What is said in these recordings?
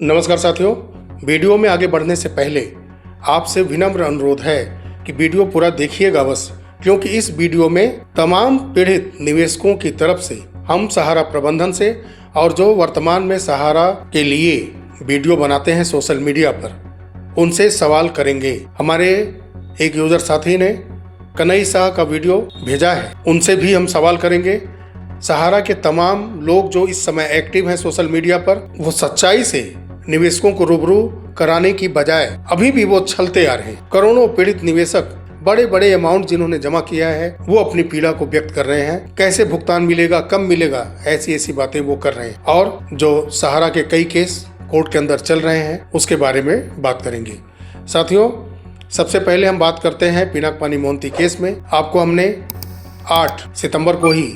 नमस्कार साथियों, वीडियो में आगे बढ़ने से पहले आपसे विनम्र अनुरोध है कि वीडियो पूरा देखिएगा बस, क्योंकि इस वीडियो में तमाम पीड़ित निवेशकों की तरफ से हम सहारा प्रबंधन से और जो वर्तमान में सहारा के लिए वीडियो बनाते हैं सोशल मीडिया पर, उनसे सवाल करेंगे। हमारे एक यूजर साथी ने कन्हई शाह का वीडियो भेजा है, उनसे भी हम सवाल करेंगे। सहारा के तमाम लोग जो इस समय एक्टिव हैं सोशल मीडिया पर, वो सच्चाई से निवेशकों को रूबरू कराने की बजाय अभी भी वो छलते आ रहे हैं। करोड़ों पीड़ित निवेशक बड़े बड़े अमाउंट जिन्होंने जमा किया है, वो अपनी पीड़ा को व्यक्त कर रहे हैं। कैसे भुगतान मिलेगा, कब मिलेगा, ऐसी बातें वो कर रहे हैं। और जो सहारा के कई केस कोर्ट के अंदर चल रहे हैं, उसके बारे में बात करेंगे। साथियों, सबसे पहले हम बात करते हैं पिनाक-पानी मोहंती केस में। आपको हमने 8 सितंबर को ही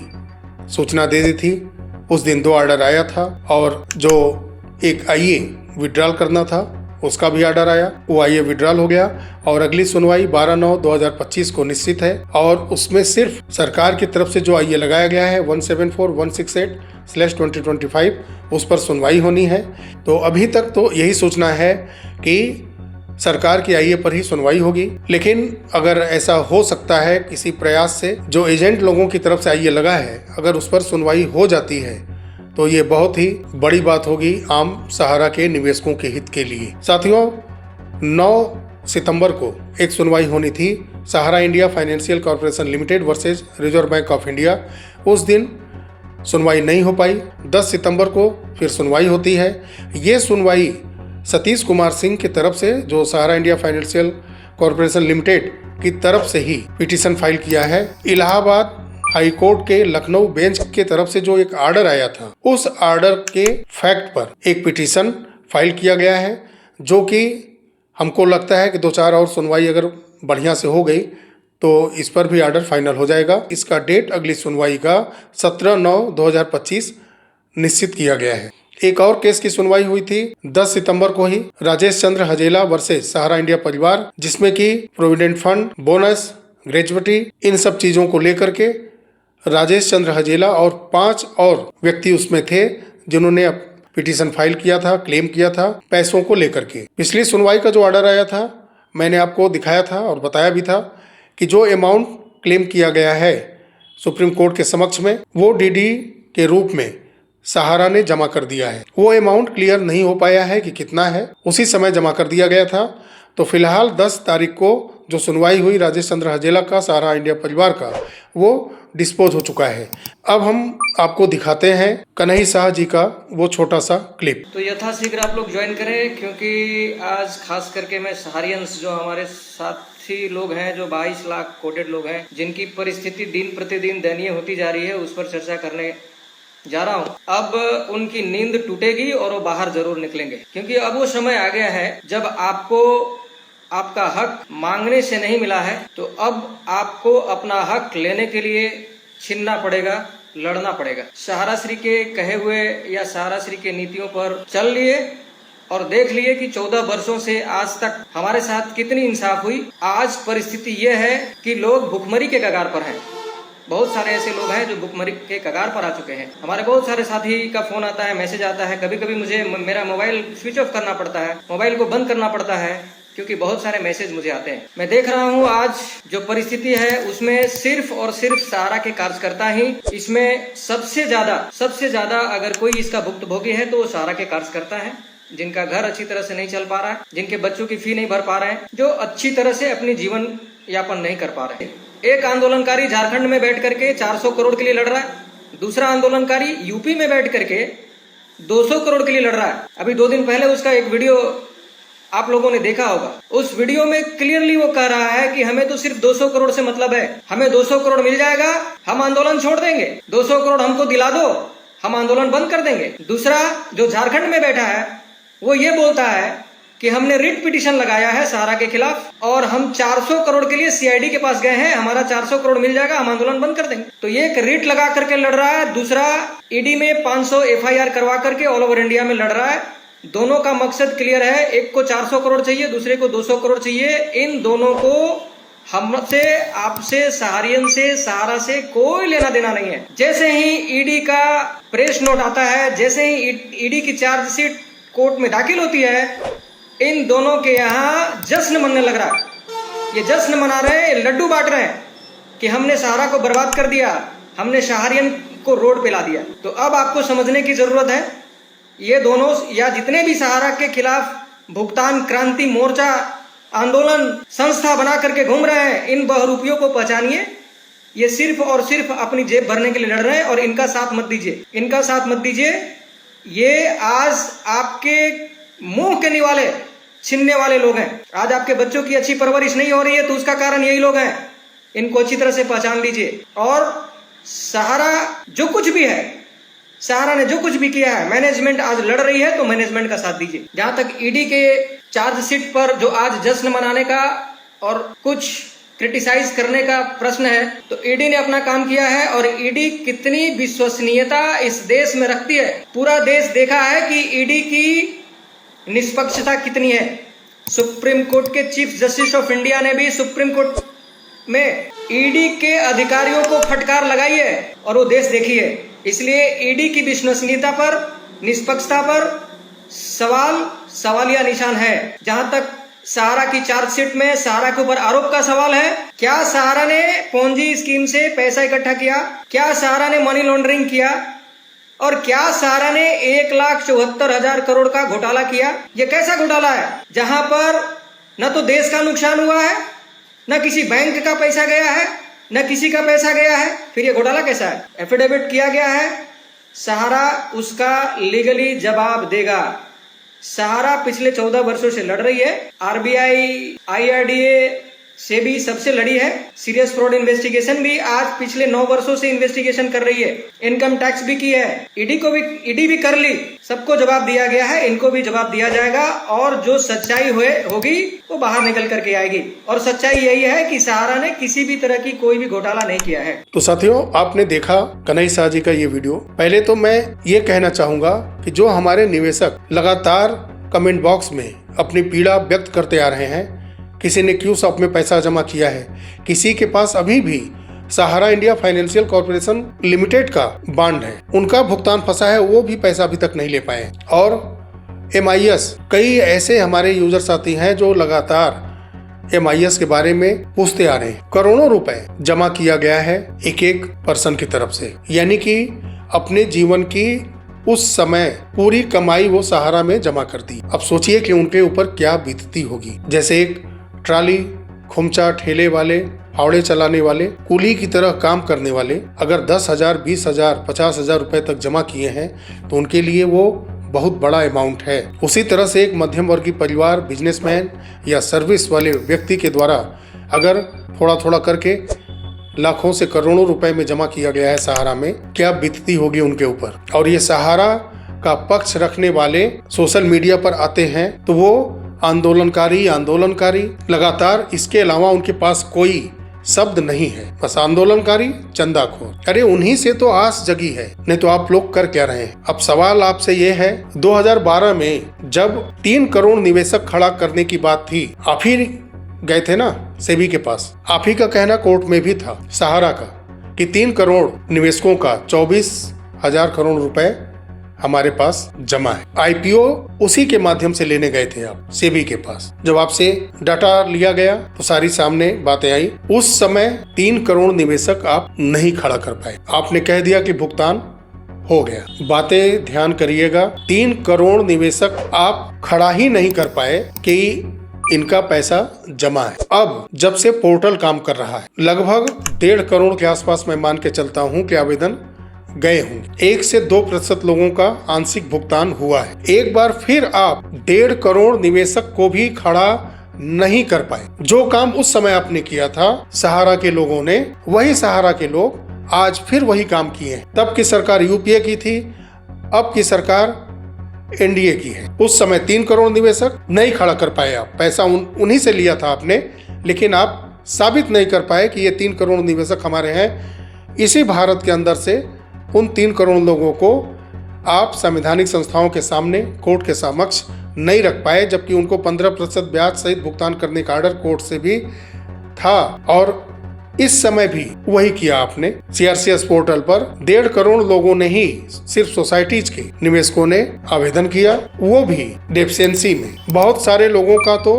सूचना दे दी थी। उस दिन 2 ऑर्डर आया था और जो एक आईए विड्रॉल करना था, उसका भी ऑर्डर आया। वो आईए विड्रॉल हो गया और अगली सुनवाई 12/9/2025 को निश्चित है। और उसमें सिर्फ सरकार की तरफ से जो आईए लगाया गया है 174168/2025, उस पर सुनवाई होनी है। तो अभी तक तो यही सूचना है कि सरकार की आईए पर ही सुनवाई होगी। लेकिन अगर ऐसा हो सकता है किसी प्रयास से, जो एजेंट लोगों की तरफ से आईए लगा है, अगर उस पर सुनवाई हो जाती है तो ये बहुत ही बड़ी बात होगी आम सहारा के निवेशकों के हित के लिए। साथियों, 9 सितंबर को एक सुनवाई होनी थी, Sahara India financial corporation limited versus reserve bank of India. उस दिन सुनवाई नहीं हो पाई। 10 सितंबर को फिर सुनवाई होती है। ये सुनवाई सतीश कुमार सिंह की तरफ से, जो सहारा इंडिया फाइनेंशियल कॉर्पोरेशन लिमिटेड की तरफ से ही पिटीशन फाइल किया है। इलाहाबाद हाई कोर्ट के लखनऊ बेंच के तरफ से जो एक ऑर्डर आया था, उस ऑर्डर के फैक्ट पर एक पिटीशन फाइल किया गया है, जो कि हमको लगता है कि 2-4 और सुनवाई अगर बढ़िया से हो गई तो इस पर भी ऑर्डर फाइनल हो जाएगा। इसका डेट अगली सुनवाई का 17/9/2025 निश्चित किया गया है। एक और केस की सुनवाई हुई थी 10 सितंबर को ही, राजेश चंद्र हजेला वर्सेज सहारा इंडिया परिवार, जिसमें कि प्रोविडेंट फंड, बोनस, ग्रेजुएटी, इन सब चीजों को लेकर के राजेश चंद्र हजेला और 5 और व्यक्ति उसमें थे जिन्होंने पिटीशन फाइल किया था, क्लेम किया था पैसों को लेकर के। पिछली सुनवाई का जो ऑर्डर आया था, मैंने आपको दिखाया था और बताया भी था कि जो अमाउंट क्लेम किया गया है सुप्रीम कोर्ट के समक्ष में, वो डीडी के रूप में सहारा ने जमा कर दिया है। वो अमाउंट क्लियर नहीं हो पाया है कि कितना है, उसी समय जमा कर दिया गया था। तो फिलहाल 10 तारीख को जो सुनवाई हुई राजेश चंद्र हजेला का, सहारा इंडिया परिवार का, वो डिस्पोज हो चुका है। अब हम आपको दिखाते हैं कन्हई शाह जी का वो छोटा सा क्लिप। तो यथाशीघ्र आप लोग ज्वाइन करें, क्योंकि आज खास करके मैं सहारियंस जो हमारे साथी लोग हैं, जो 22 लाख कोटेड लोग हैं, जिनकी परिस्थिति दिन प्रतिदिन दयनीय होती जा रही है, उस पर चर्चा करने जा रहा हूँ। अब उनकी नींद टूटेगी और वो बाहर जरूर निकलेंगे, क्योंकि अब वो समय आ गया है जब आपको आपका हक मांगने से नहीं मिला है, तो अब आपको अपना हक लेने के लिए छीनना पड़ेगा, लड़ना पड़ेगा। सहारा श्री के कहे हुए या सहारा श्री के नीतियों पर चल लिए और देख लिए कि 14 वर्षों से आज तक हमारे साथ कितनी इंसाफ हुई। आज परिस्थिति ये है कि लोग भुखमरी के कगार पर हैं। बहुत सारे ऐसे लोग हैं जो भुखमरी के कगार पर आ चुके हैं। हमारे बहुत सारे साथी का फोन आता है, मैसेज आता है, कभी कभी मुझे मेरा मोबाइल स्विच ऑफ करना पड़ता है, मोबाइल को बंद करना पड़ता है, क्योंकि बहुत सारे मैसेज मुझे आते हैं। मैं देख रहा हूँ आज जो परिस्थिति है, उसमें सिर्फ और सिर्फ सहारा के कार्यकर्ता ही इसमें सबसे ज्यादा अगर कोई इसका भुक्तभोगी है तो वो सहारा के कार्यकर्ता है, जिनका घर अच्छी तरह से नहीं चल पा रहा है, जिनके बच्चों की फी नहीं भर पा रहे हैं, जो अच्छी तरह से अपनी जीवन यापन नहीं कर पा रहे हैं। एक आंदोलनकारी झारखंड में बैठ करके 400 करोड़ के लिए लड़ रहा है, दूसरा आंदोलनकारी यूपी में बैठ करके 200 करोड़ के लिए लड़ रहा है। अभी 2 दिन पहले उसका एक वीडियो आप लोगों ने देखा होगा। उस वीडियो में क्लियरली वो कह रहा है कि हमें तो सिर्फ 200 करोड़ से मतलब है, हमें 200 करोड़ मिल जाएगा, हम आंदोलन छोड़ देंगे, 200 करोड़ हमको दिला दो, हम आंदोलन बंद कर देंगे। दूसरा जो झारखंड में बैठा है, वो ये बोलता है कि हमने रिट पिटीशन लगाया है सहारा के खिलाफ और हम 400 करोड़ के लिए सीआईडी के पास गए हैं, हमारा 400 करोड़ मिल जाएगा, हम आंदोलन बंद कर देंगे। तो ये एक रिट लगा करके लड़ रहा है, दूसरा ईडी में 500 एफआईआर करवा करके ऑल ओवर इंडिया में लड़ रहा है। दोनों का मकसद क्लियर है, एक को 400 करोड़ चाहिए, दूसरे को 200 करोड़ चाहिए। इन दोनों को हमसे, आपसे, सहारियन से, सहारा से कोई लेना देना नहीं है। जैसे ही ईडी का प्रेस नोट आता है, जैसे ही ईडी की चार्जशीट कोर्ट में दाखिल होती है, इन दोनों के यहाँ जश्न मनने लग रहा है। ये जश्न मना रहे हैं, लड्डू बांट रहे हैं कि हमने सहारा को बर्बाद कर दिया, हमने सहारियन को रोड पे ला दिया। तो अब आपको समझने की जरूरत है, ये दोनों या जितने भी सहारा के खिलाफ भुगतान क्रांति मोर्चा आंदोलन संस्था बना करके घूम रहे हैं, इन बहरूपियों को पहचानिए। ये सिर्फ और सिर्फ अपनी जेब भरने के लिए लड़ रहे हैं और इनका साथ मत दीजिए, इनका साथ मत दीजिए। ये आज आपके मुंह के निवाले छीनने वाले लोग हैं। आज आपके बच्चों की अच्छी परवरिश नहीं हो रही है तो उसका कारण यही लोग हैं। इनको अच्छी तरह से पहचान लीजिए। और सहारा जो कुछ भी है, सहारा ने जो कुछ भी किया है, मैनेजमेंट आज लड़ रही है तो मैनेजमेंट का साथ दीजिए। जहां तक ईडी के चार्जशीट पर जो आज जश्न मनाने का और कुछ क्रिटिसाइज करने का प्रश्न है, तो ईडी ने अपना काम किया है। और ईडी कितनी विश्वसनीयता इस देश में रखती है, पूरा देश देखा है कि ईडी की निष्पक्षता कितनी है। सुप्रीम कोर्ट के चीफ जस्टिस ऑफ इंडिया ने भी सुप्रीम कोर्ट में ईडी के अधिकारियों को फटकार लगाई है और वो देश देखी है। इसलिए ईडी की विश्वसनीयता पर, निष्पक्षता पर सवालिया निशान है। जहां तक सहारा की चार्जशीट में सहारा के ऊपर आरोप का सवाल है, क्या सहारा ने पोंजी स्कीम से पैसा इकट्ठा किया, क्या सहारा ने मनी लॉन्ड्रिंग किया, और क्या सहारा ने 1,74,000 करोड़ का घोटाला किया? ये कैसा घोटाला है जहां पर न तो देश का नुकसान हुआ है, न किसी बैंक का पैसा गया है, न किसी का पैसा गया है? फिर ये घोटाला कैसा है? एफिडेविट किया गया है, सहारा उसका लीगली जवाब देगा। सहारा पिछले 14 वर्षों से लड़ रही है। आरबीआई, आईआरडीए से भी सबसे लड़ी है। सीरियस फ्रॉड इन्वेस्टिगेशन भी आज पिछले 9 वर्षों से इन्वेस्टिगेशन कर रही है। इनकम टैक्स भी की है, ईडी भी कर ली। सबको जवाब दिया गया है, इनको भी जवाब दिया जाएगा। और जो सच्चाई होगी वो बाहर निकल करके आएगी। और सच्चाई यही है कि सहारा ने किसी भी तरह की कोई भी घोटाला नहीं किया है। तो साथियों, आपने देखा कन्हैया शाह जी का ये वीडियो। पहले तो मैं ये कहना चाहूंगा कि जो हमारे निवेशक लगातार कमेंट बॉक्स में अपनी पीड़ा व्यक्त करते आ रहे हैं, किसी ने क्यू शॉप में पैसा जमा किया है, किसी के पास अभी भी सहारा इंडिया फाइनेंशियल कॉर्पोरेशन लिमिटेड का बॉन्ड है, उनका भुगतान फंसा है, वो भी पैसा अभी तक नहीं ले पाए। और MIS, कई ऐसे हमारे यूजर साथी हैं जो लगातार MIS के बारे में पूछते आ रहे हैं। करोड़ों रुपए जमा किया गया है एक पर्सन की तरफ से, यानी कि अपने जीवन की उस समय पूरी कमाई वो सहारा में जमा कर दी। अब सोचिए कि उनके ऊपर क्या बीतती होगी। जैसे एक ट्राली, खुमचा, ठेले वाले, फावड़े चलाने वाले, कुली की तरह काम करने वाले अगर 10,000, 20,000, 50,000 रुपए तक जमा किए हैं तो उनके लिए वो बहुत बड़ा अमाउंट है। उसी तरह से एक मध्यम वर्गीय परिवार, बिजनेसमैन या सर्विस वाले व्यक्ति के द्वारा अगर थोड़ा थोड़ा करके लाखों से करोड़ों रुपए में जमा किया गया है सहारा में, क्या बीतती होगी उनके ऊपर। और ये सहारा का पक्ष रखने वाले सोशल मीडिया पर आते हैं तो वो आंदोलनकारी लगातार, इसके अलावा उनके पास कोई शब्द नहीं है, बस आंदोलनकारी, चंदाखोर। अरे उन्हीं से तो आस जगी है, नहीं तो आप लोग कर क्या रहे हैं। अब सवाल आपसे ये है, 2012 में जब 3 करोड़ निवेशक खड़ा करने की बात थी, आप ही गए थे ना सेबी के पास। आप ही का कहना कोर्ट में भी था सहारा का कि 3 करोड़ निवेशकों का 24,000 करोड़ रुपए हमारे पास जमा है। IPO उसी के माध्यम से लेने गए थे आप सेबी के पास। जब आपसे डाटा लिया गया तो सारी सामने बातें आई। उस समय 3 करोड़ निवेशक आप नहीं खड़ा कर पाए, आपने कह दिया कि भुगतान हो गया। बातें ध्यान करिएगा, 3 करोड़ निवेशक आप खड़ा ही नहीं कर पाए कि इनका पैसा जमा है। अब जब से पोर्टल काम कर रहा है, लगभग 1.5 करोड़ के आसपास मैं मान के चलता हूं कि आवेदन गए होंगे। 1 से 2% लोगों का आंशिक भुगतान हुआ है। एक बार फिर आप 1.5 करोड़ निवेशक को भी खड़ा नहीं कर पाए। जो काम उस समय आपने किया था सहारा के लोगों ने, वही सहारा के लोग आज फिर वही काम किए हैं। तब की सरकार UPA की थी, अब की सरकार NDA की है। उस समय 3 करोड़ निवेशक नहीं खड़ा कर पाए। आप पैसा उन्हीं से लिया था आपने, लेकिन आप साबित नहीं कर पाए कि ये 3 करोड़ निवेशक हमारे हैं। इसी भारत के अंदर से उन 3 करोड़ लोगों को आप संवैधानिक संस्थाओं के सामने, कोर्ट के समक्ष नहीं रख पाए, जबकि उनको 15% ब्याज सहित भुगतान करने का आर्डर कोर्ट से भी था। और इस समय भी वही किया आपने। CRCS पोर्टल पर 1.5 करोड़ लोगों ने ही सिर्फ सोसाइटीज के निवेशकों ने आवेदन किया, वो भी डेफिशिएंसी में। बहुत सारे लोगों का तो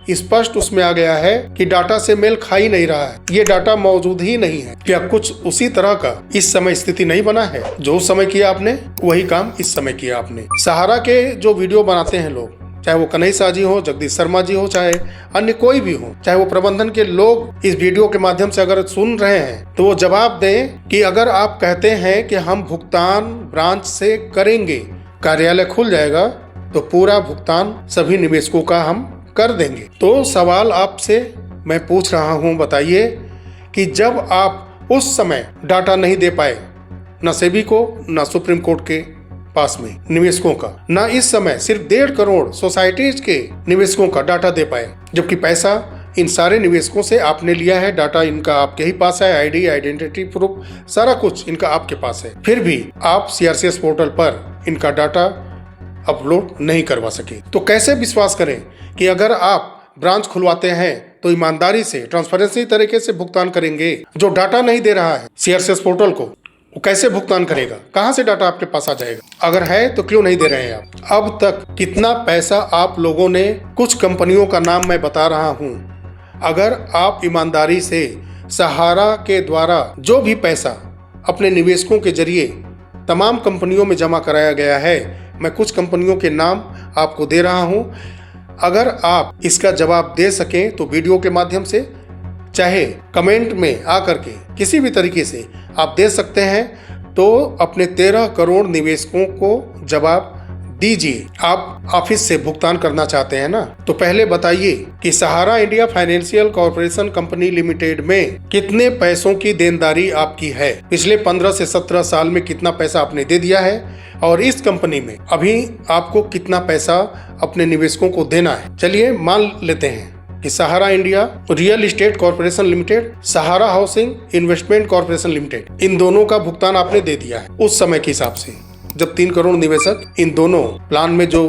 स्पष्ट उसमें आ गया है कि डाटा से मेल खा ही नहीं रहा है, ये डाटा मौजूद ही नहीं है। क्या कुछ उसी तरह का इस समय स्थिति नहीं बना है? जो उस समय किया आपने वही काम इस समय किया आपने। सहारा के जो वीडियो बनाते हैं लोग, चाहे वो कन्हैया शाह जी हो, जगदीश शर्मा जी हो, चाहे अन्य कोई भी हो, चाहे वो प्रबंधन के लोग इस वीडियो के माध्यम से अगर सुन रहे हैं तो वो जवाब दें कि अगर आप कहते हैं कि हम भुगतान ब्रांच से करेंगे, कार्यालय खुल जाएगा तो पूरा भुगतान सभी निवेशकों का हम कर देंगे। तो सवाल आपसे मैं पूछ रहा हूं, बताइए कि जब आप उस समय डाटा नहीं दे पाए, न सेबी को, न सुप्रीम कोर्ट के पास में निवेशकों का, न इस समय सिर्फ 1.5 करोड़ सोसाइटीज के निवेशकों का डाटा दे पाए, जबकि पैसा इन सारे निवेशकों से आपने लिया है, डाटा इनका आपके ही पास है, आईडी, आइडेंटिटी प्रूफ, सारा कुछ इनका आपके पास है, फिर भी आप CRCS पोर्टल पर इनका डाटा अपलोड नहीं करवा सके। तो कैसे विश्वास करें कि अगर आप ब्रांच खुलवाते हैं तो ईमानदारी से, ट्रांसपेरेंसी तरीके से भुगतान करेंगे? जो डाटा नहीं दे रहा है CRCS पोर्टल को, वो कैसे भुगतान करेगा? कहां से डाटा आपके पास आ जाएगा? अगर है तो क्यों नहीं दे रहे हैं आप? अब तक कितना पैसा आप लोगों ने, कुछ कंपनियों का नाम मैं बता रहा हूं, अगर आप ईमानदारी से सहारा के द्वारा जो भी पैसा अपने निवेशकों के जरिए तमाम कंपनियों में जमा कराया गया है, मैं कुछ कंपनियों के नाम आपको दे रहा हूं, अगर आप इसका जवाब दे सकें तो वीडियो के माध्यम से, चाहे कमेंट में आकर के किसी भी तरीके से आप दे सकते हैं, तो अपने 13 करोड़ निवेशकों को जवाब दीजिए। आप ऑफिस से भुगतान करना चाहते हैं ना, तो पहले बताइए कि Sahara India financial corporation company limited में कितने पैसों की देनदारी आपकी है? पिछले 15 से 17 साल में कितना पैसा आपने दे दिया है, और इस कंपनी में अभी आपको कितना पैसा अपने निवेशकों को देना है? चलिए मान लेते हैं कि Sahara India real estate corporation limited, Sahara housing investment corporation limited, इन दोनों का भुगतान आपने दे दिया है उस समय के हिसाब से, जब 3 करोड़ निवेशक इन दोनों प्लान में जो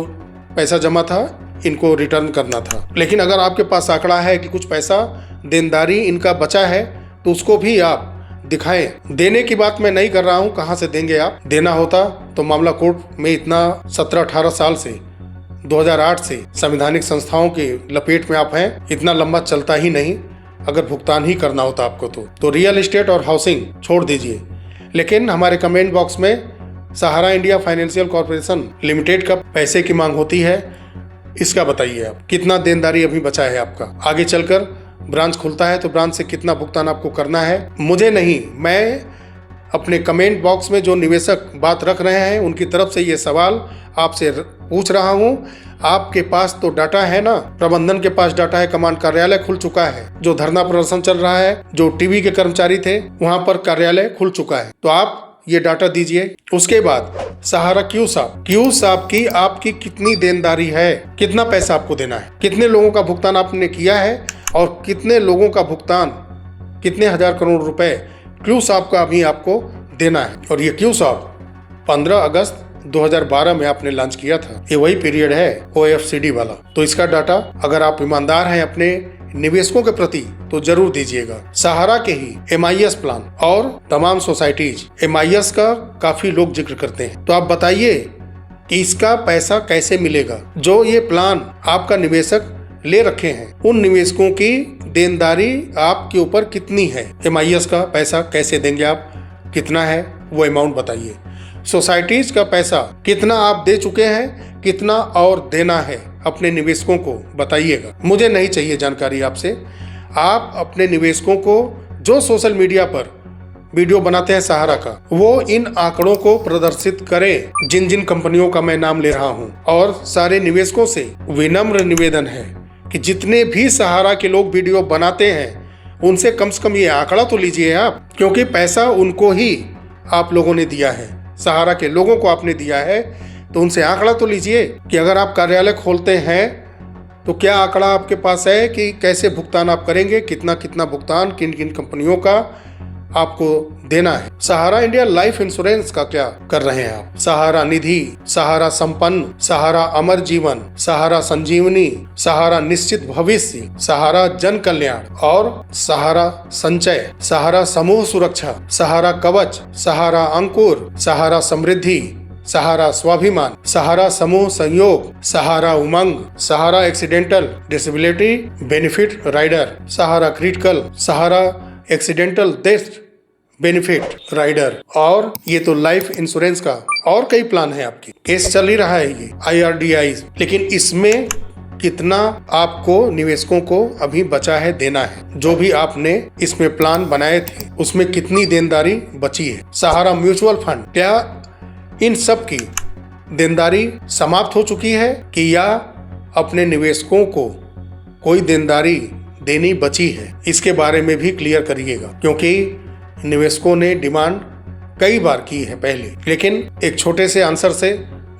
पैसा जमा था इनको रिटर्न करना था। लेकिन अगर आपके पास आंकड़ा है कि कुछ पैसा देनदारी इनका बचा है तो उसको भी आप दिखाएं। देने की बात मैं नहीं कर रहा हूं, कहां से देंगे आप? देना होता तो मामला कोर्ट में इतना 17-18 साल से, 2008 से संवैधानिक संस्थाओं के लपेट में आप हैं, इतना लंबा चलता ही नहीं अगर भुगतान ही करना होता आपको। तो रियल एस्टेट और हाउसिंग छोड़ दीजिए, लेकिन हमारे कमेंट बॉक्स में सहारा इंडिया फाइनेंशियल कॉर्पोरेशन लिमिटेड का पैसे की मांग होती है, इसका बताइए आप कितना देनदारी अभी बचा है आपका? आगे चलकर ब्रांच खुलता है तो ब्रांच से कितना भुगतान आपको करना है? मुझे नहीं, मैं अपने कमेंट बॉक्स में जो निवेशक बात रख रहे हैं उनकी तरफ से ये सवाल आपसे पूछ रहा हूं। आपके पास तो डाटा है ना, प्रबंधन के पास डाटा है, कमांड कार्यालय खुल चुका है, जो धरना प्रदर्शन चल रहा है, जो टीवी के कर्मचारी थे वहां पर कार्यालय खुल चुका है, तो आप ये डाटा दीजिए। उसके बाद सहारा क्यू साहब की आपकी कितनी देनदारी है, कितना पैसा आपको देना है, कितने लोगों का भुगतान आपने किया है, और कितने लोगों का भुगतान, कितने हजार करोड़ रुपए क्यू साहब का अभी आपको देना है। और ये क्यू साहब 15 अगस्त 2012 में आपने लॉन्च किया था, ये वही पीरियड है OFCD वाला। तो इसका डाटा अगर आप ईमानदार हैं अपने निवेशकों के प्रति तो जरूर दीजिएगा। सहारा के ही MIS प्लान और तमाम सोसाइटीज, MIS का काफी लोग जिक्र करते हैं, तो आप बताइए कि इसका पैसा कैसे मिलेगा? जो ये प्लान आपका निवेशक ले रखे हैं, उन निवेशकों की देनदारी आपके ऊपर कितनी है? MIS का पैसा कैसे देंगे आप? कितना है वो अमाउंट बताइए। सोसाइटीज का पैसा कितना आप दे चुके हैं, कितना और देना है अपने निवेशकों को बताइएगा। मुझे नहीं चाहिए जानकारी आपसे। आप अपने निवेशकों को जो सोशल मीडिया पर वीडियो बनाते हैं सहारा का, वो इन आंकड़ों को प्रदर्शित करें जिन जिन कंपनियों का मैं नाम ले रहा हूं। और सारे निवेशकों से विनम्र निवेदन है कि जितने भी सहारा के लोग वीडियो बनाते हैं उनसे कम से कम ये आंकड़ा तो लीजिए आप, क्योंकि पैसा उनको ही आप लोगों ने दिया है, सहारा के लोगों को आपने दिया है, तो उनसे आंकड़ा तो लीजिए कि अगर आप कार्यालय खोलते हैं तो क्या आंकड़ा आपके पास है कि कैसे भुगतान आप करेंगे, कितना कितना भुगतान किन किन कंपनियों का, आपको देना है। सहारा इंडिया लाइफ इंश्योरेंस का क्या कर रहे हैं आप? सहारा निधि, सहारा संपन्न, सहारा अमर जीवन, सहारा संजीवनी, सहारा निश्चित भविष्य, सहारा जन कल्याण और सहारा संचय, सहारा समूह सुरक्षा, सहारा कवच, सहारा अंकुर, सहारा समृद्धि, सहारा स्वाभिमान, सहारा समूह संयोग, सहारा उमंग, सहारा एक्सीडेंटल डिसेबिलिटी बेनिफिट राइडर, सहारा क्रिटिकल, सहारा एक्सीडेंटल डेथ बेनिफिट राइडर। और ये तो लाइफ इंश्योरेंस का और कई प्लान है आपकी। केस चल ही रहा है ये IRDAI, लेकिन इसमें कितना आपको निवेशकों को अभी बचा है देना है? जो भी आपने इसमें प्लान बनाए थे उसमें कितनी देनदारी बची है? सहारा म्यूचुअल फंड, क्या इन सब की देनदारी समाप्त हो चुकी है कि या अपने निवेशकों को कोई देनदारी देनी बची है? इसके बारे में भी क्लियर करिएगा, क्योंकि निवेशकों ने डिमांड कई बार की है पहले, लेकिन एक छोटे से आंसर से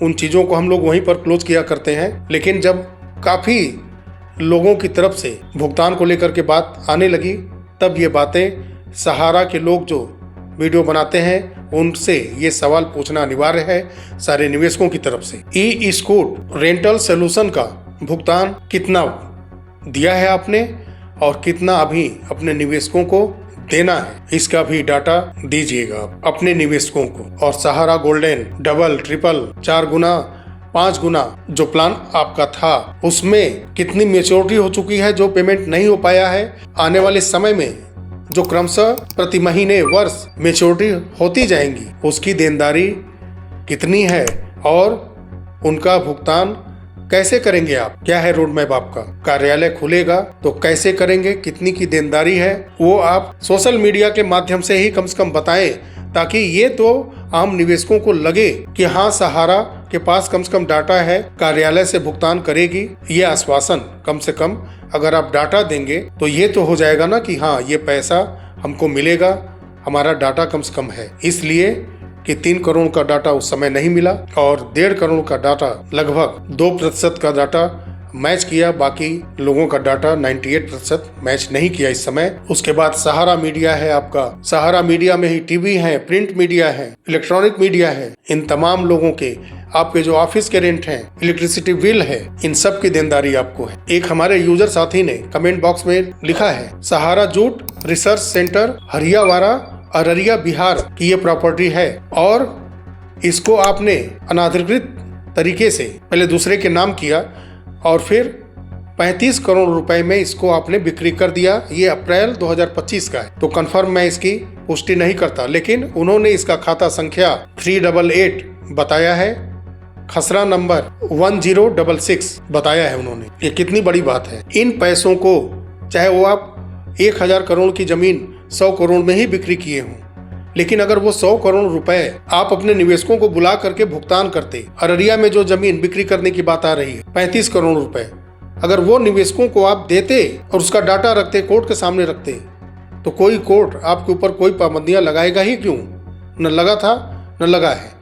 उन चीज़ों को हम लोग वहीं पर क्लोज किया करते हैं। लेकिन जब काफ़ी लोगों की तरफ से भुगतान को लेकर के बात आने लगी, तब ये बातें सहारा के लोग जो वीडियो बनाते हैं उनसे ये सवाल पूछना अनिवार्य है सारे निवेशकों की तरफ से। ई-स्कूट रेंटल सोल्यूशन का भुगतान कितना दिया है आपने और कितना अभी अपने निवेशकों को देना है, इसका भी डाटा दीजिएगा अपने निवेशकों को। और सहारा गोल्डन डबल ट्रिपल 4 गुना 5 गुना जो प्लान आपका था उसमें कितनी मैच्योरिटी हो चुकी है, जो पेमेंट नहीं हो पाया है, आने वाले समय में जो क्रमशः प्रति महीने वर्ष मैच्योरिटी होती जाएंगी उसकी देनदारी कितनी है और उनका भुगतान कैसे करेंगे आप? क्या है रोड मैप आपका? कार्यालय खुलेगा तो कैसे करेंगे, कितनी की देनदारी है, वो आप सोशल मीडिया के माध्यम से ही कम से कम बताएं, ताकि ये तो आम निवेशकों को लगे कि हाँ सहारा के पास कम से कम डाटा है, कार्यालय से भुगतान करेगी। ये आश्वासन कम से कम अगर आप डाटा देंगे तो ये तो हो जाएगा ना कि हाँ ये पैसा हमको मिलेगा, हमारा डाटा कम से कम है। इसलिए कि 3 करोड़ का डाटा उस समय नहीं मिला और 1.5 करोड़ का डाटा, लगभग 2% का डाटा मैच किया, बाकी लोगों का डाटा 98% मैच नहीं किया इस समय। उसके बाद सहारा मीडिया है आपका, सहारा मीडिया में ही टीवी है, प्रिंट मीडिया है, इलेक्ट्रॉनिक मीडिया है, इन तमाम लोगों के आपके जो ऑफिस के रेंट हैं, इलेक्ट्रिसिटी बिल है, इन सब की देनदारी आपको है। एक हमारे यूजर साथी ने कमेंट बॉक्स में लिखा है, Sahara jute research centre Hariyawada Araria Bihar की ये प्रॉपर्टी है और इसको आपने अनाधिकृत तरीके से पहले दूसरे के नाम किया और फिर 35 करोड़ रुपए में इसको आपने बिक्री कर दिया। ये अप्रैल 2025 का है, तो कंफर्म मैं इसकी पुष्टि नहीं करता, लेकिन उन्होंने इसका खाता संख्या 388 बताया है, खसरा नंबर 1066 बताया है उन्होंने। ये कितनी बड़ी बात है। इन पैसों को चाहे वो आप 1000 करोड़ की जमीन 100 करोड़ में ही बिक्री किए हों, लेकिन अगर वो 100 करोड़ रुपए आप अपने निवेशकों को बुला करके भुगतान करते, अररिया में जो जमीन बिक्री करने की बात आ रही है 35 करोड़ रुपए, अगर वो निवेशकों को आप देते और उसका डाटा रखते, कोर्ट के सामने रखते, तो कोई कोर्ट आपके ऊपर कोई पाबंदियां लगाएगा ही क्यों? न लगा था न लगा है।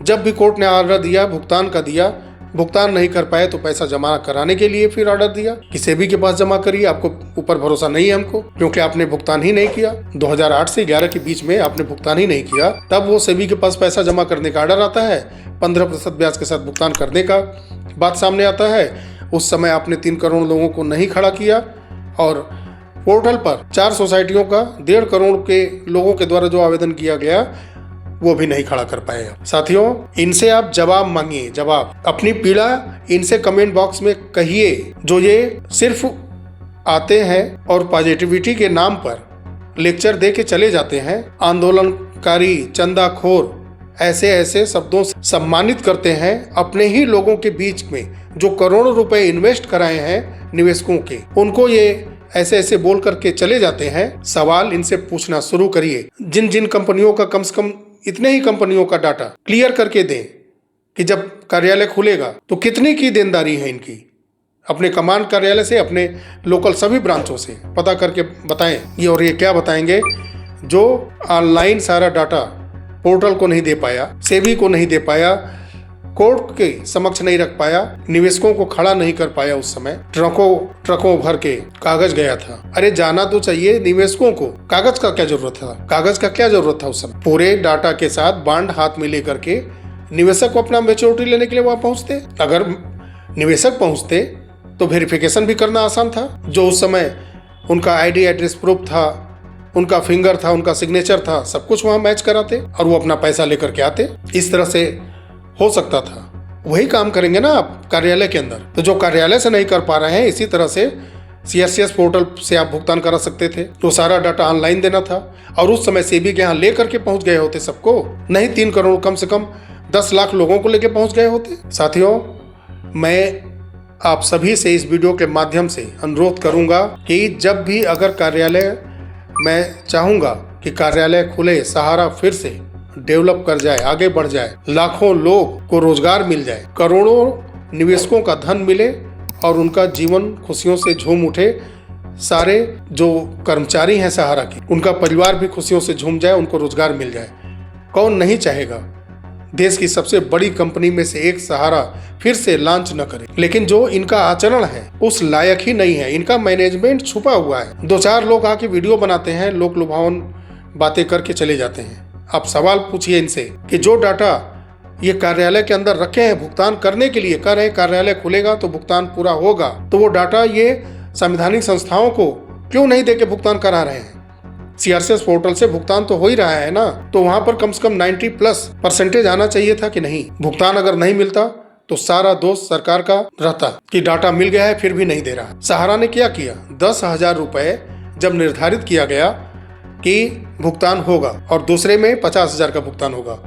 जब भी कोर्ट ने ऑर्डर दिया भुगतान का दिया, भुगतान नहीं कर पाए तो पैसा जमा कराने के लिए फिर ऑर्डर दिया कि सेबी के पास जमा करिए। आपको ऊपर भरोसा नहीं है हमको, क्योंकि आपने भुगतान ही नहीं किया। 2008 से 11 के बीच में आपने भुगतान ही नहीं किया, तब वो सेबी के पास पैसा जमा करने का ऑर्डर आता है, 15% ब्याज के साथ भुगतान करने का बात सामने आता है। उस समय आपने 3 करोड़ लोगों को नहीं खड़ा किया और पोर्टल पर 4 सोसाइटियों का 1.5 करोड़ के लोगों के द्वारा जो आवेदन किया गया वो भी नहीं खड़ा कर पाए। साथियों, इनसे आप जवाब मांगिए, जवाब अपनी पीड़ा इनसे कमेंट बॉक्स में कहिए। जो ये सिर्फ आते हैं और पॉजिटिविटी के नाम पर लेक्चर दे के चले जाते हैं, आंदोलनकारी, चंदाखोर, ऐसे ऐसे शब्दों से सम्मानित करते हैं अपने ही लोगों के बीच में जो करोड़ों रुपए इन्वेस्ट कराए हैं निवेशकों के, उनको ये ऐसे ऐसे बोल करके चले जाते हैं। सवाल इनसे पूछना शुरू करिए। जिन जिन कंपनियों का कम से कम इतने ही कंपनियों का डाटा क्लियर करके दें कि जब कार्यालय खुलेगा तो कितनी की देनदारी है इनकी। अपने कमांड कार्यालय से, अपने लोकल सभी ब्रांचों से पता करके बताएं। ये और ये क्या बताएंगे? जो ऑनलाइन सारा डाटा पोर्टल को नहीं दे पाया, सेबी को नहीं दे पाया, कोर्ट के समक्ष नहीं रख पाया, निवेशकों को खड़ा नहीं कर पाया। उस समय ट्रकों भर के कागज गया था। अरे जाना तो चाहिए निवेशकों को, कागज का क्या जरूरत था, कागज का क्या जरूरत था उस समय। पूरे डाटा के साथ बॉन्ड हाथ में लेकर के निवेशक को अपना मैच्योरिटी लेने के लिए वहां पहुंचते। अगर निवेशक पहुंचते तो वेरिफिकेशन भी करना आसान था। जो उस समय उनका आईडी एड्रेस प्रूफ था, उनका फिंगर था, उनका सिग्नेचर था, सब कुछ वहां मैच कराते और वो अपना पैसा लेकर के आते। इस तरह से हो सकता था। वही काम करेंगे ना आप कार्यालय के अंदर। तो जो कार्यालय से नहीं कर पा रहे हैं, इसी तरह से CRCS पोर्टल से आप भुगतान करा सकते थे। तो सारा डाटा ऑनलाइन देना था और उस समय सेबी के यहाँ ले करके पहुंच गए होते सबको। नहीं 3 करोड़, कम से कम 10 लाख लोगों को लेके पहुंच गए होते। साथियों, मैं आप सभी से इस वीडियो के माध्यम से अनुरोध करूंगा कि जब भी अगर कार्यालय, मैं चाहूंगा कि कार्यालय खुले, सहारा फिर से डेवलप कर जाए, आगे बढ़ जाए, लाखों लोग को रोजगार मिल जाए, करोड़ों निवेशकों का धन मिले और उनका जीवन खुशियों से झूम उठे। सारे जो कर्मचारी हैं सहारा के, उनका परिवार भी खुशियों से झूम जाए, उनको रोजगार मिल जाए। कौन नहीं चाहेगा। देश की सबसे बड़ी कंपनी में से एक सहारा फिर से लॉन्च न करे। लेकिन जो इनका आचरण है उस लायक ही नहीं है। इनका मैनेजमेंट छुपा हुआ है। 2-4 लोग आके वीडियो बनाते हैं, लोक लुभावन बातें करके चले जाते हैं। आप सवाल पूछिए इनसे कि जो डाटा ये कार्यालय के अंदर रखे हैं भुगतान करने के लिए, कह रहे हैं कार्यालय खुलेगा तो भुगतान पूरा होगा, तो वो डाटा ये संवैधानिक संस्थाओं को क्यों नहीं देके भुगतान करा रहे हैं। CRCS पोर्टल से भुगतान तो हो ही रहा है ना, तो वहां पर कम से कम 90+ % आना चाहिए था कि नहीं। भुगतान अगर नहीं मिलता तो सारा दोष सरकार का रहता कि डाटा मिल गया है फिर भी नहीं दे रहा। सहारा ने क्या किया, 10,000 रुपए जब निर्धारित किया गया कि भुगतान होगा और दूसरे में 50,000 का भुगतान होगा,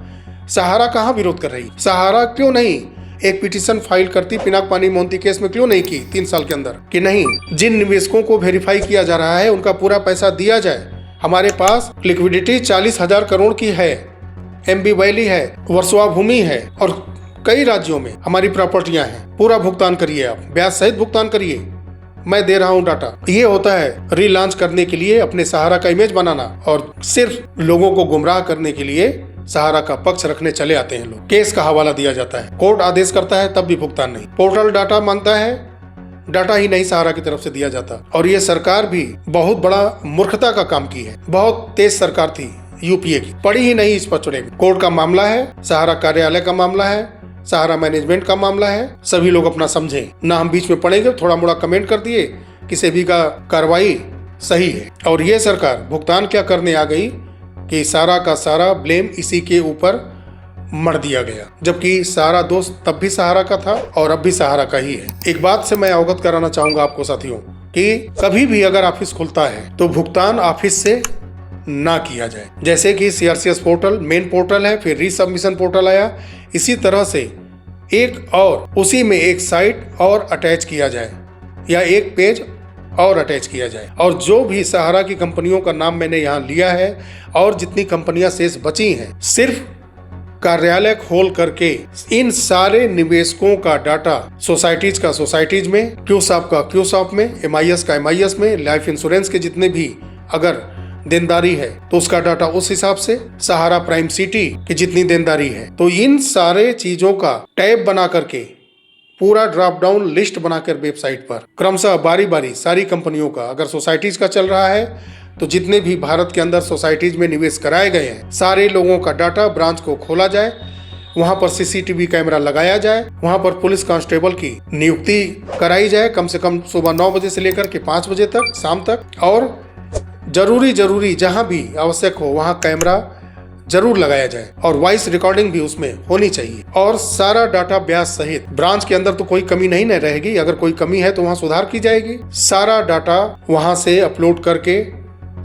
सहारा कहाँ विरोध कर रही। सहारा क्यों नहीं एक पिटीशन फाइल करती, पिनाक पानी मोहंती केस में क्यों नहीं की 3 साल के अंदर, कि नहीं जिन निवेशकों को वेरीफाई किया जा रहा है उनका पूरा पैसा दिया जाए। हमारे पास लिक्विडिटी 40,000 करोड़ की है, MB वैली है, वर्सोवा भूमि है और कई राज्यों में हमारी प्रॉपर्टियां हैं। पूरा भुगतान करिए, आप ब्याज सहित भुगतान करिए, मैं दे रहा हूं डाटा। ये होता है रीलॉन्च करने के लिए अपने सहारा का इमेज बनाना और सिर्फ लोगों को गुमराह करने के लिए सहारा का पक्ष रखने चले आते हैं लोग। केस का हवाला दिया जाता है, कोर्ट आदेश करता है तब भी भुगतान नहीं। पोर्टल डाटा मांगता है, डाटा ही नहीं सहारा की तरफ से दिया जाता। और ये सरकार भी बहुत बड़ा मूर्खता का काम की है। बहुत तेज सरकार थी UPA की, पड़ी ही नहीं इस पचड़े में। कोर्ट का मामला है, सहारा कार्यालय का मामला है, सहारा मैनेजमेंट का मामला है। सभी लोग अपना समझें ना, हम बीच में पड़ेंगे। थोड़ा मोड़ा कमेंट कर दिए कि सेबी का कार्रवाई सही है। और ये सरकार भुगतान क्या करने आ गई कि सारा का सारा ब्लेम इसी के ऊपर मर दिया गया, जबकि सारा दोष तब भी सहारा का था और अब भी सहारा का ही है। एक बात से मैं अवगत कराना चाहूंगा आपको साथियों कि कभी भी अगर ऑफिस खुलता है तो भुगतान ऑफिस से ना किया जाए। जैसे कि CRCS पोर्टल मेन पोर्टल है, फिर रीसबमिशन पोर्टल आया, इसी तरह से एक और उसी में एक साइट और अटैच किया जाए या एक पेज और अटैच किया जाए। और जो भी सहारा की कंपनियों का नाम मैंने यहाँ लिया है और जितनी कंपनियां शेष बची हैं, सिर्फ कार्यालय खोल करके इन सारे निवेशकों का डाटा सोसाइटीज का सोसाइटीज में, क्यूसॉप का क्यूसॉप में, MIS का MIS में, लाइफ इंश्योरेंस के जितने भी अगर देनदारी है तो उसका डाटा उस हिसाब से, सहारा प्राइम सिटी की जितनी देनदारी है, तो इन सारे चीजों का टैब बना करके पूरा ड्रॉप डाउन लिस्ट बनाकर वेबसाइट पर क्रमशः बारी बारी सारी कंपनियों का, अगर सोसाइटीज का चल रहा है तो जितने भी भारत के अंदर सोसाइटीज में निवेश कराए गए हैं सारे लोगों का डाटा ब्रांच को खोला जाए, वहां पर CCTV कैमरा लगाया जाए, वहां पर पुलिस कांस्टेबल की नियुक्ति कराई जाए, कम से कम सुबह 9 बजे से लेकर के 5 बजे तक, शाम तक। और जरूरी जहां भी आवश्यक हो वहां कैमरा जरूर लगाया जाए और वॉइस रिकॉर्डिंग भी उसमें होनी चाहिए। और सारा डाटा ब्याज सहित ब्रांच के अंदर तो कोई कमी नहीं रहेगी, अगर कोई कमी है तो वहां सुधार की जाएगी। सारा डाटा वहां से अपलोड करके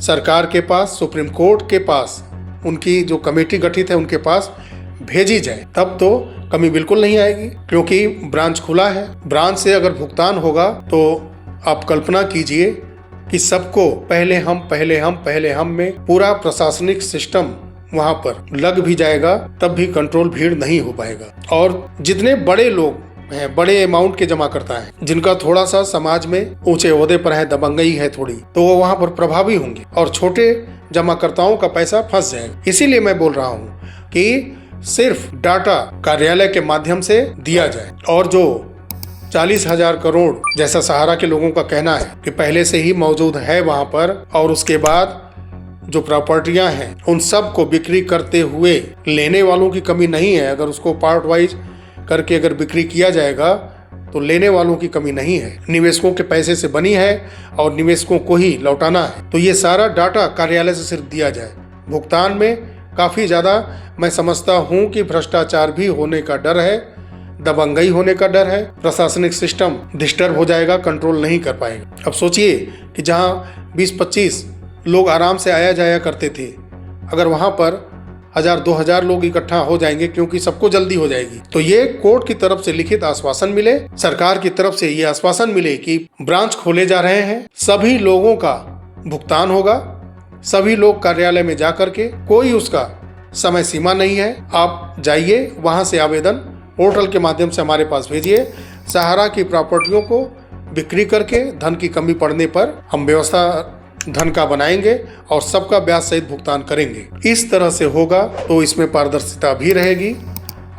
सरकार के पास, सुप्रीम कोर्ट के पास, उनकी जो कमेटी गठित है उनके पास भेजी जाए, तब तो कमी बिल्कुल नहीं आएगी, क्योंकि ब्रांच खुला है। ब्रांच से अगर भुगतान होगा तो आप कल्पना कीजिए कि सबको पहले हम में पूरा प्रशासनिक सिस्टम वहां पर लग भी जाएगा, तब भी कंट्रोल भीड़ नहीं हो पाएगा। और जितने बड़े लोग हैं, बड़े अमाउंट के जमा करता है, जिनका थोड़ा सा समाज में ऊंचे ओहदे पर है, दबंगई है थोड़ी, तो वो वहां पर प्रभावी होंगे और छोटे जमाकर्ताओं का पैसा फंस जाएगा। इसीलिए मैं बोल रहा हूं कि सिर्फ डाटा कार्यालय के माध्यम से दिया जाए और जो 40,000 करोड़ जैसा सहारा के लोगों का कहना है कि पहले से ही मौजूद है वहां पर, और उसके बाद जो प्रॉपर्टियां हैं उन सब को बिक्री करते हुए लेने वालों की कमी नहीं है। अगर उसको पार्ट वाइज करके अगर बिक्री किया जाएगा तो लेने वालों की कमी नहीं है। निवेशकों के पैसे से बनी है और निवेशकों को ही लौटाना है। तो ये सारा डाटा कार्यालय से सिर्फ दिया जाए। भुगतान में काफ़ी ज़्यादा मैं समझता हूँ कि भ्रष्टाचार भी होने का डर है, दबंगई होने का डर है, प्रशासनिक सिस्टम डिस्टर्ब हो जाएगा, कंट्रोल नहीं कर पाएगा। अब सोचिए कि जहाँ 20-25 लोग आराम से आया जाया करते थे, अगर वहाँ पर 1000-2000 लोग इकट्ठा हो जाएंगे क्योंकि सबको जल्दी हो जाएगी। तो ये कोर्ट की तरफ से लिखित आश्वासन मिले, सरकार की तरफ से ये आश्वासन मिले कि ब्रांच खोले जा रहे हैं, सभी लोगों का भुगतान होगा, सभी लोग कार्यालय में जा करके, कोई उसका समय सीमा नहीं है। आप जाइए, वहां से आवेदन पोर्टल के माध्यम से हमारे पास भेजिए। सहारा की प्रॉपर्टियों को बिक्री करके धन की कमी पड़ने पर हम व्यवस्था धन का बनाएंगे और सबका ब्याज सहित भुगतान करेंगे। इस तरह से होगा तो इसमें पारदर्शिता भी रहेगी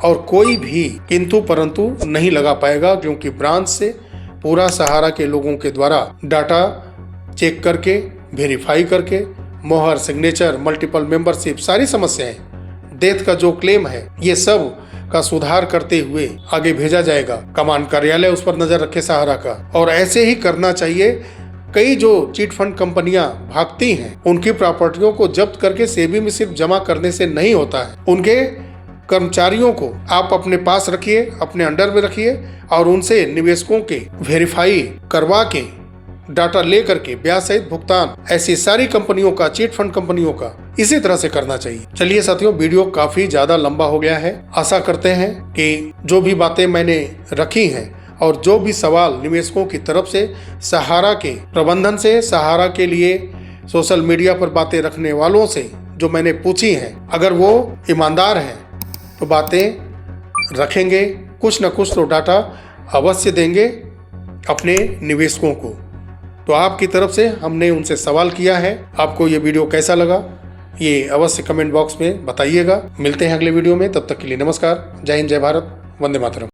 और कोई भी किंतु परंतु नहीं लगा पाएगा, क्योंकि ब्रांच से पूरा सहारा के लोगों के द्वारा डाटा चेक करके, वेरीफाई करके, मोहर, सिग्नेचर, मल्टीपल मेंबरशिप, सारी समस्याएं, डेथ का जो क्लेम है, ये सब का सुधार करते हुए आगे भेजा जाएगा। कमान कार्यालय उस पर नजर रखे सहारा का, और ऐसे ही करना चाहिए। कई जो चिट फंड कंपनियां भागती हैं, उनकी प्रॉपर्टियों को जब्त करके सेबी में सिर्फ जमा करने से नहीं होता है। उनके कर्मचारियों को आप अपने पास रखिए, अपने अंडर में रखिए और उनसे निवेशकों के वेरीफाई करवा के डाटा ले करके ब्याज सहित भुगतान, ऐसी सारी कंपनियों का, चिट फंड कंपनियों का इसी तरह से करना चाहिए। चलिए साथियों, वीडियो काफी ज्यादा लंबा हो गया है। आशा करते हैं कि जो भी बातें मैंने रखी हैं और जो भी सवाल निवेशकों की तरफ से सहारा के प्रबंधन से, सहारा के लिए सोशल मीडिया पर बातें रखने वालों से जो मैंने पूछी हैं, अगर वो ईमानदार हैं तो बातें रखेंगे, कुछ न कुछ तो डाटा अवश्य देंगे अपने निवेशकों को। तो आपकी तरफ से हमने उनसे सवाल किया है। आपको ये वीडियो कैसा लगा ये अवश्य कमेंट बॉक्स में बताइएगा। मिलते हैं अगले वीडियो में, तब तक के लिए नमस्कार। जय हिंद, जय भारत, वंदे मातरम।